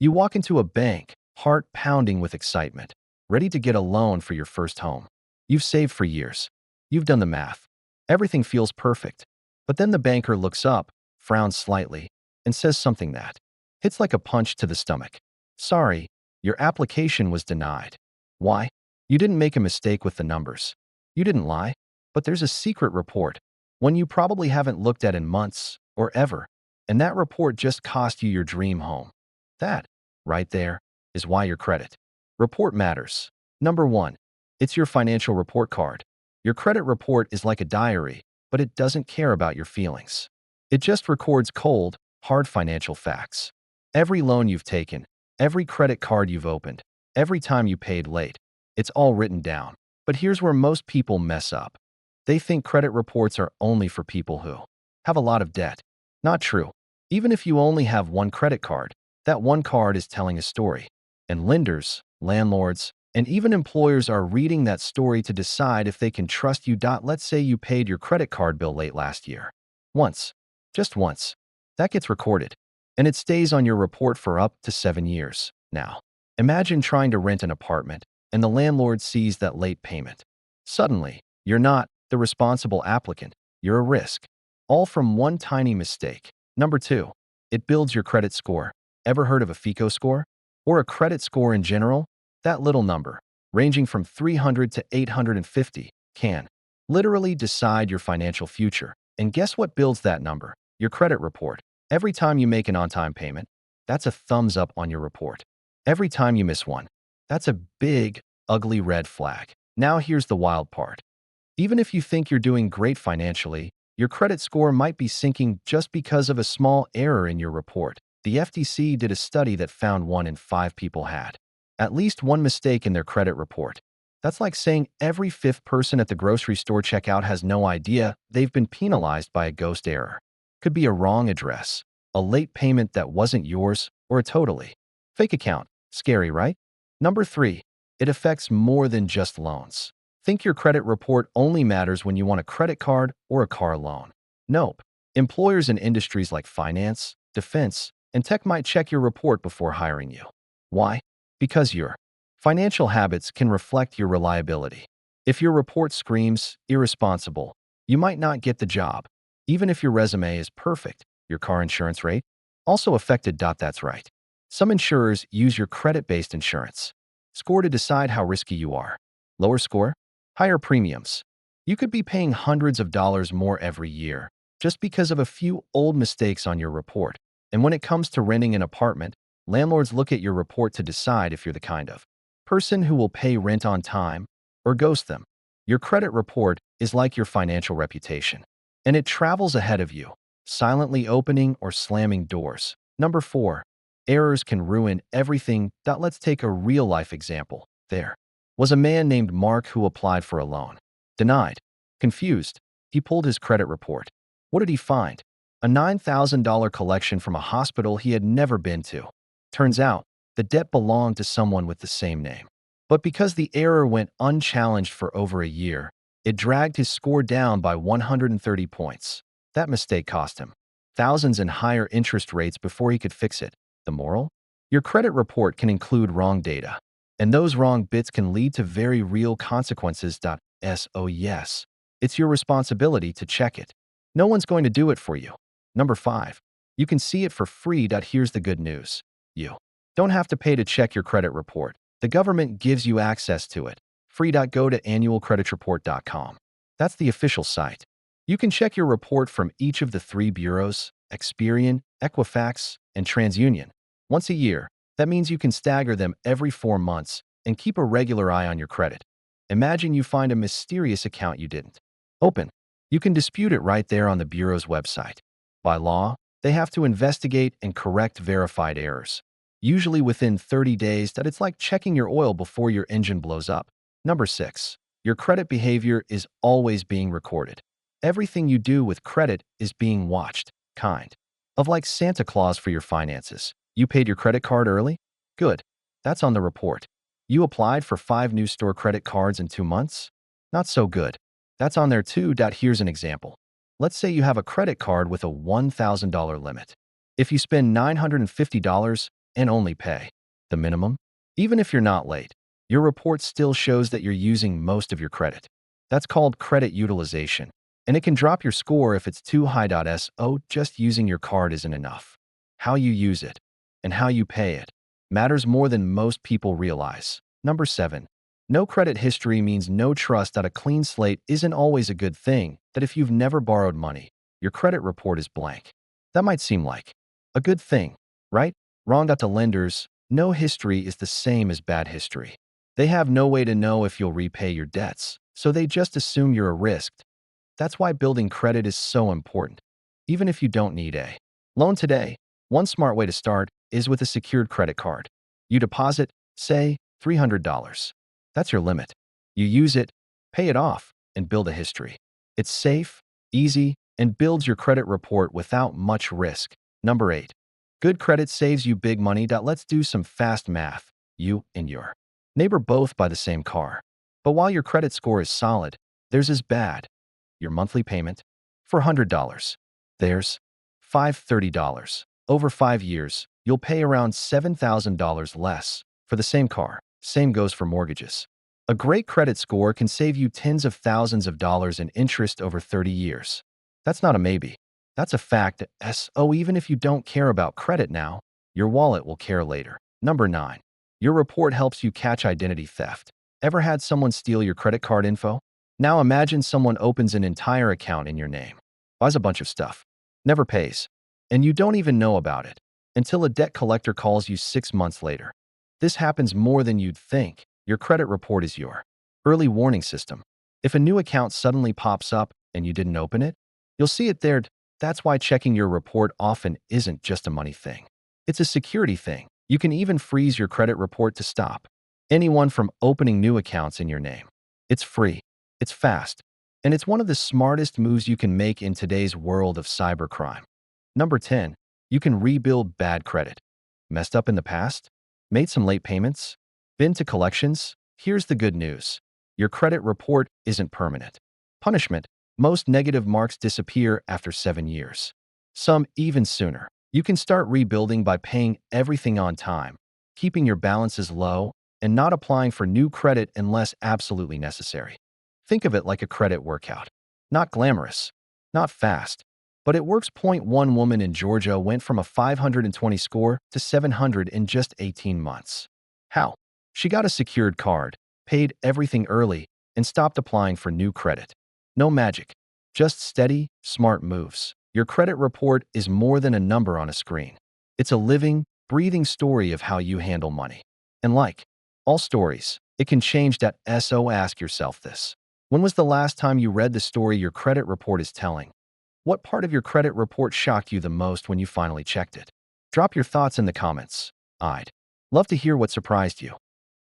You walk into a bank, heart pounding with excitement, ready to get a loan for your first home. You've saved for years. You've done the math. Everything feels perfect. But then the banker looks up, frowns slightly, and says something that hits like a punch to the stomach. Sorry, your application was denied. Why? You didn't make a mistake with the numbers. You didn't lie. But there's a secret report, one you probably haven't looked at in months or ever, and that report just cost you your dream home. That, right there, is why your credit report matters. Number one, it's your financial report card. Your credit report is like a diary, but it doesn't care about your feelings. It just records cold, hard financial facts. Every loan you've taken, every credit card you've opened, every time you paid late, it's all written down. But here's where most people mess up. They think credit reports are only for people who have a lot of debt. Not true. Even if you only have one credit card, that one card is telling a story. And lenders, landlords, and even employers are reading that story to decide if they can trust you. Let's say you paid your credit card bill late last year. Once. Just once. That gets recorded. And it stays on your report for up to 7 years. Now, imagine trying to rent an apartment, and the landlord sees that late payment. Suddenly, you're not the responsible applicant. You're a risk. All from one tiny mistake. Number two, it builds your credit score. Ever heard of a FICO score? Or a credit score in general? That little number, ranging from 300 to 850, can literally decide your financial future. And guess what builds that number? Your credit report. Every time you make an on-time payment, that's a thumbs up on your report. Every time you miss one, that's a big, ugly red flag. Now here's the wild part. Even if you think you're doing great financially, your credit score might be sinking just because of a small error in your report. The FTC did a study that found 1 in 5 people had at least one mistake in their credit report. That's like saying every fifth person at the grocery store checkout has no idea they've been penalized by a ghost error. Could be a wrong address, a late payment that wasn't yours, or a totally fake account. Scary, right? Number 3, it affects more than just loans. Think your credit report only matters when you want a credit card or a car loan. Nope. Employers in industries like finance, defense, and tech might check your report before hiring you. Why? Because your financial habits can reflect your reliability. If your report screams irresponsible, you might not get the job. Even if your resume is perfect, your car insurance rate also affected. That's right. Some insurers use your credit-based insurance score to decide how risky you are. Lower score? Higher premiums. You could be paying hundreds of dollars more every year just because of a few old mistakes on your report. And when it comes to renting an apartment, landlords look at your report to decide if you're the kind of person who will pay rent on time or ghost them. Your credit report is like your financial reputation, and it travels ahead of you, silently opening or slamming doors. Number 4, errors can ruin everything. Let's take a real-life example. There was a man named Mark who applied for a loan. Denied. Confused, he pulled his credit report. What did he find? A $9,000 collection from a hospital he had never been to. Turns out, the debt belonged to someone with the same name. But because the error went unchallenged for over a year, it dragged his score down by 130 points. That mistake cost him thousands in higher interest rates before he could fix it. The moral? Your credit report can include wrong data, and those wrong bits can lead to very real consequences. So yes, it's your responsibility to check it. No one's going to do it for you. Number 5, you can see it for free. Here's the good news. You don't have to pay to check your credit report. The government gives you access to it. Free. Go to annualcreditreport.com. That's the official site. You can check your report from each of the 3 bureaus, Experian, Equifax, and TransUnion, once a year. That means you can stagger them every 4 months and keep a regular eye on your credit. Imagine you find a mysterious account you didn't open. You can dispute it right there on the bureau's website. By law, they have to investigate and correct verified errors, usually within 30 days. It's like checking your oil before your engine blows up. Number 6, your credit behavior is always being recorded. Everything you do with credit is being watched, kind of like Santa Claus for your finances. You paid your credit card early? Good. That's on the report. You applied for 5 new store credit cards in 2 months? Not so good. That's on there too. Here's an example. Let's say you have a credit card with a $1,000 limit. If you spend $950, and only pay the minimum. Even if you're not late, your report still shows that you're using most of your credit. That's called credit utilization, and it can drop your score if it's too high. So just using your card isn't enough. How you use it and how you pay it matters more than most people realize. Number 7. No credit history means no trust. A clean slate isn't always a good thing. That if you've never borrowed money, your credit report is blank. That might seem like a good thing, right? Wrong. To lenders, no history is the same as bad history. They have no way to know if you'll repay your debts, so they just assume you're a risk. That's why building credit is so important. Even if you don't need a loan today, one smart way to start is with a secured credit card. You deposit, say, $300. That's your limit. You use it, pay it off, and build a history. It's safe, easy, and builds your credit report without much risk. Number 8. Good credit saves you big money. Let's do some fast math. You and your neighbor both buy the same car. But while your credit score is solid, theirs is bad. Your monthly payment? For $100. Theirs? $530. Over 5 years, you'll pay around $7,000 less for the same car. Same goes for mortgages. A great credit score can save you tens of thousands of dollars in interest over 30 years. That's not a maybe. That's a fact. So even if you don't care about credit now, your wallet will care later. Number 9. Your report helps you catch identity theft. Ever had someone steal your credit card info? Now imagine someone opens an entire account in your name, buys a bunch of stuff, never pays, and you don't even know about it until a debt collector calls you 6 months later. This happens more than you'd think. Your credit report is your early warning system. If a new account suddenly pops up and you didn't open it, you'll see it there. That's why checking your report often isn't just a money thing. It's a security thing. You can even freeze your credit report to stop anyone from opening new accounts in your name. It's free, it's fast, and it's one of the smartest moves you can make in today's world of cybercrime. Number 10. You can rebuild bad credit. Messed up in the past? Made some late payments? Been to collections? Here's the good news. Your credit report isn't permanent. Punishment. Most negative marks disappear after 7 years. Some even sooner. You can start rebuilding by paying everything on time, keeping your balances low, and not applying for new credit unless absolutely necessary. Think of it like a credit workout. Not glamorous, not fast, but it works. One woman in Georgia went from a 520 score to 700 in just 18 months. How? She got a secured card, paid everything early, and stopped applying for new credit. No magic, just steady, smart moves. Your credit report is more than a number on a screen. It's a living, breathing story of how you handle money. And like all stories, it can change. So ask yourself this. When was the last time you read the story your credit report is telling? What part of your credit report shocked you the most when you finally checked it? Drop your thoughts in the comments. I'd love to hear what surprised you.